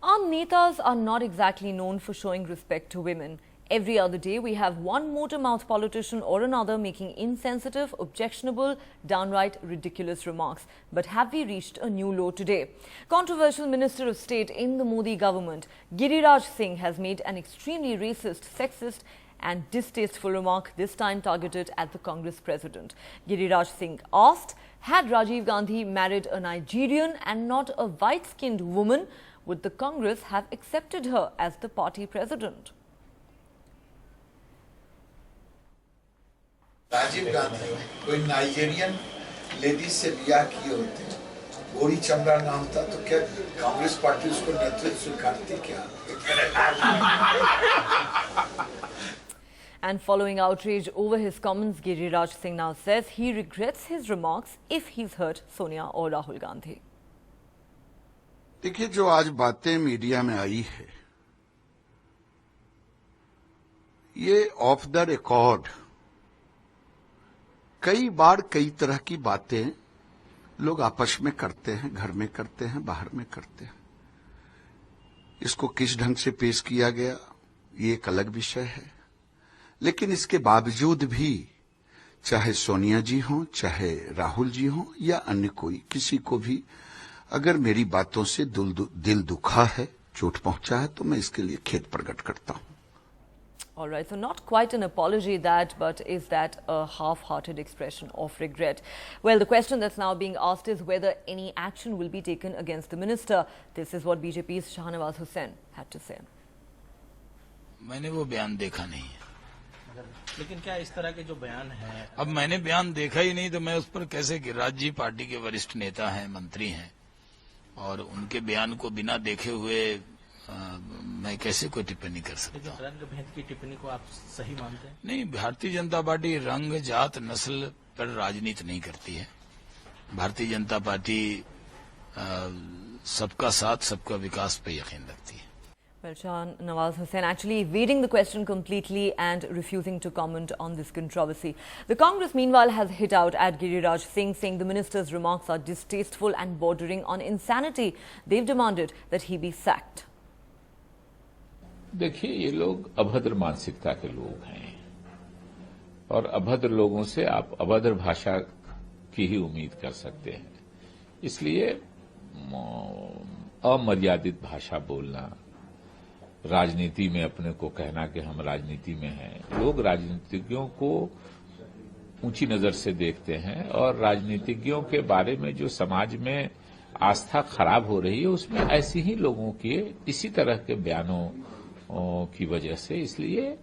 Our netas are not exactly known for showing respect to women. Every other day, we have one motor-mouth politician or another making insensitive, objectionable, downright ridiculous remarks. But have we reached a new low today? Controversial Minister of State in the Modi government, Giriraj Singh, has made an extremely racist, sexist and distasteful remark, this time targeted at the Congress president. Giriraj Singh asked, had Rajiv Gandhi married a Nigerian and not a white-skinned woman, would the Congress have accepted her as the party president? Rajiv Gandhi कोई Nigerian ladies से ब्याह किए होते, गोरी चमड़ा नाम था, तो क्या कांग्रेस पार्टी उसको नेतृत्व स्वीकारती क्या? And following outrage over his comments, Giriraj Singh now says he regrets his remarks if he's hurt Sonia or Rahul Gandhi. देखिए, जो आज बातें मीडिया में आई है, ये ऑफ द रिकॉर्ड कई बार कई तरह की बातें लोग आपस में करते हैं, घर में करते हैं, बाहर में करते हैं। इसको किस ढंग से पेश किया गया, ये एक अलग विषय है। लेकिन इसके बावजूद भी चाहे सोनिया जी हों, चाहे राहुल जी हों या अन्य कोई, किसी को भी अगर मेरी बातों से दिल दुखा है, चोट पहुंचा है, तो मैं इसके लिए खेद प्रकट करता हूं। All right, so not quite an apology that, but is that a half-hearted expression of regret? Well, the question that's now being asked is whether any action will be taken against the minister. This is what BJP's Shahnawaz Hussain had to say. मैंने वो बयान देखा नहीं है। लेकिन क्या इस तरह के जो बयान है, अब मैंने बयान देखा ही नहीं तो मैं उस पर कैसे, गिरिराज जी पार्टी के वरिष्ठ नेता हैं, मंत्री हैं, और उनके बयान को बिना देखे हुए मैं कैसे कोई टिप्पणी कर सकता हूँ? रंग भेद की टिप्पणी को आप सही मानते हैं? नहीं, भारतीय जनता पार्टी रंग, जात, नस्ल पर राजनीति नहीं करती है। भारतीय जनता पार्टी सबका साथ, सबका विकास पर यकीन रखती है। Well, Shahnawaz Hussain actually evading the question completely and refusing to comment on this controversy. The Congress, meanwhile, has hit out at Giriraj Singh, saying the minister's remarks are distasteful and bordering on insanity. They've demanded that he be sacked. देखिए, ये लोग अभद्र मानसिकता के लोग हैं और अभद्र लोगों से आप अभद्र भाषा की ही उम्मीद कर सकते हैं। इसलिए अमर्यादित भाषा बोलना, राजनीति में अपने को कहना कि हम राजनीति में हैं, लोग राजनीतिज्ञों को ऊंची नजर से देखते हैं और राजनीतिज्ञों के बारे में जो समाज में आस्था खराब हो रही है, उसमें ऐसे ही लोगों के इसी तरह के बयानों की वजह से, इसलिए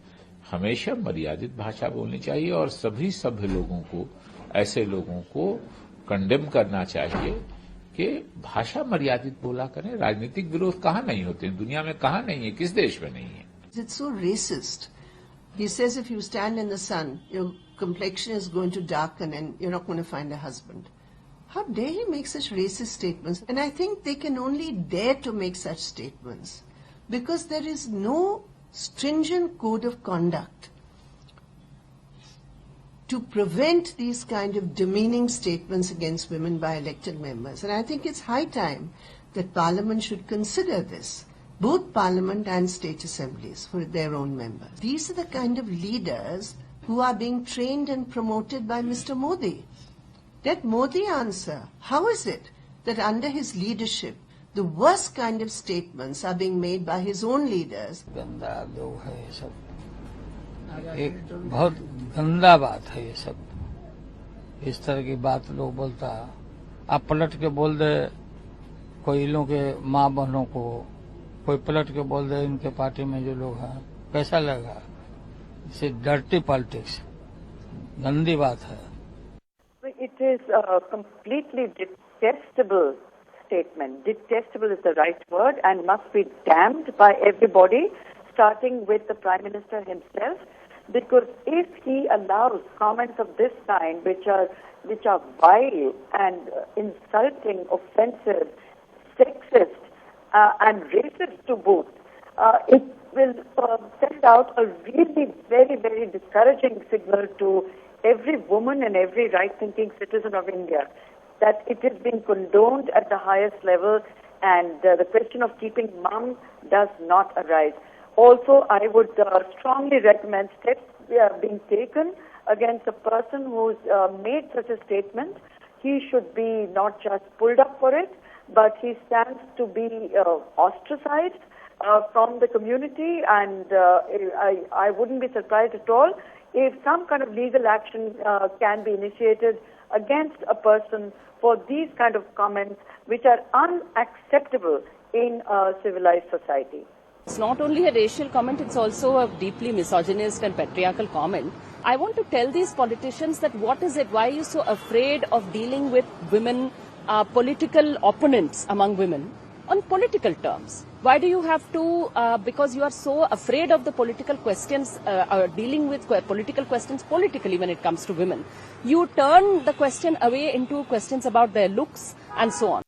हमेशा मर्यादित भाषा बोलनी चाहिए और सभी सभ्य लोगों को, ऐसे लोगों को कंडेम करना चाहिए कि भाषा मर्यादित बोला करें। राजनीतिक विरोध कहाँ नहीं होते हैं, दुनिया में कहाँ नहीं है, किस देश में नहीं है? It's so racist. He says if you stand in the sun, your complexion is going to darken and you're not going to find a husband. How dare he make such racist statements? And I think they can only dare to make such statements because there is no stringent code of conduct to prevent these kind of demeaning statements against women by elected members. And I think it's high time that Parliament should consider this, both Parliament and state assemblies, for their own members. These are the kind of leaders who are being trained and promoted by Mr. Modi. Let Modi answer, how is it that under his leadership, the worst kind of statements are being made by his own leaders? गंदा लोग है ये सब, एक बहुत गंदा बात है ये सब। इस तरह की बात लोग बोलता, आप पलट के बोल दे कोई लोगों के माँ बहनों को, कोई पलट के बोल दे इनके पार्टी में जो लोग हैं, कैसा लगेगा? इसे डर्टी पॉलिटिक्स, गंदी बात है। It is a completely detestable statement. Detestable is the right word and must be damned by everybody, starting with the Prime Minister himself. Because if he allows comments of this kind, which are vile and insulting, offensive, sexist, and racist to boot, it will send out a really very, very discouraging signal to every woman and every right-thinking citizen of India that it is being condoned at the highest level and the question of keeping mum does not arise. Also, I would strongly recommend steps being taken against a person who's made such a statement. He should be not just pulled up for it, but he stands to be ostracized from the community, and I wouldn't be surprised at all if some kind of legal action can be initiated against a person for these kind of comments which are unacceptable in a civilized society. It's not only a racial comment, it's also a deeply misogynist and patriarchal comment. I want to tell these politicians that what is it, why are you so afraid of dealing with women, political opponents among women on political terms? Why do you have to, because you are so afraid of the political questions, dealing with political questions politically when it comes to women, you turn the question away into questions about their looks and so on.